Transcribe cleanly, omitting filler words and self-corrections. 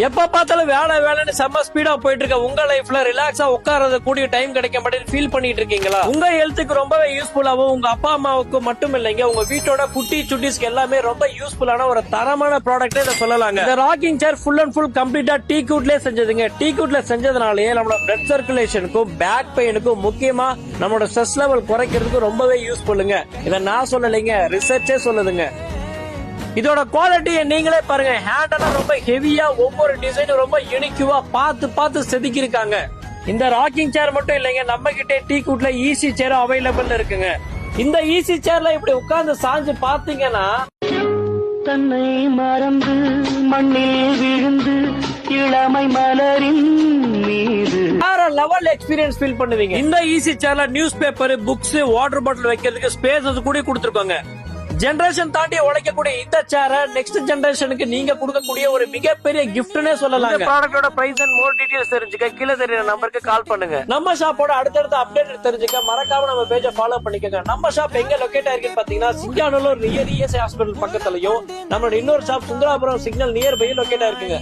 எப்ப பார்த்தாலும் வேலை வேலைன்னு செம்ம ஸ்பீடா போயிட்டு இருக்க உங்க லைஃப்ல ரிலாக்ஸா உட்கார்றது கூடிய டைம் கிடைக்க மாட்டேன்னு ஃபீல் பண்ணிட்டு இருக்கீங்களா? உங்க ஹெல்த்துக்கு ரொம்பவே யூஸ்ஃபுல்லாவும் உங்க அப்பா அம்மாவுக்கு மட்டும் இல்லைங்க, உங்க வீட்டோட குட்டி சுட்டிஸ்க்கு எல்லாமே ரொம்ப யூஸ்ஃபுல்லான ஒரு தரமான ப்ராடக்ட் இதை சொல்லலாங்க. இந்த rocking chair full and full கம்ப்ளீட்டா டீ கூட்லயே செஞ்சதுங்க. டீ கூட்ல செஞ்சதுனாலயே நம்மளோட பிளட் சர்க்குலேஷனுக்கும் பேக் பெயினுக்கும் முக்கியமா நம்மளோட ஸ்ட்ரெஸ் லெவல் குறைக்கிறதுக்கு ரொம்பவே யூஸ்ஃபுல்லுங்க. இதை நான் சொல்லலைங்க, ரிசர்ச்சே சொல்லுதுங்க. இதோட குவாலிட்டியை நீங்களே பாருங்க. ஹேண்ட் எல்லாம் ரொம்ப ஹெவியா, ஒவ்வொரு டிசைனும் ரொம்ப யூனிக்குவா பார்த்து செதுக்கி இருக்காங்க. இந்த ராக்கிங் சேர் மட்டும் இல்லைங்க, நம்ம கிட்டே டீ கூட்ல ஈஸி சேரும் அவைலபிள் இருக்குங்க. இந்த ஈஸி சேர்ல இப்படி உட்கார்ந்து சாஞ்சு பாத்தீங்கன்னா தன்னை மறந்து மண்ணில் விழுந்து இளமை மலரின் மீது வேற லெவல் எக்ஸ்பீரியன்ஸ் ஃபீல் பண்ணுவீங்க. இந்த ஈஸி சேர்ல news paper, books, water bottle வைக்கிறதுக்கு ஸ்பேஸ் கூட கொடுத்திருக்காங்க. ஜெனரேஷன் தாண்டி உழைக்கக்கூடிய இந்த சேர நெக்ஸ்ட் ஜெனரேஷனுக்கு நீங்க கொடுக்கக்கூடிய ஒரு மிகப்பெரிய கிஃப்ட்னே சொல்லலாம். இந்த ப்ராடக்ட்டோட பிரைஸ் அண்ட் மோர் டீடைல்ஸ் தெரிஞ்சுக்க கீழ தெரியுற நம்பருக்கு கால் பண்ணுங்க. நம்ம ஷாப்போட அடுத்தடுத்த அப்டேட் தெரிஞ்சுக்க மறக்காம நம்ம பேஜை ஃபாலோ பண்ணிக்கோங்க. நம்ம ஷாப் எங்க லொகேட் ஆயிருக்குன்னு பாத்தீங்கன்னா சிங்கானூர் நியர் இஎஸ்ஐ ஹாஸ்பிடல் பக்கத்துலயும், நம்மளோட இன்னொரு shop Sundarapuram signal nearby locate ஆயிருக்குங்க.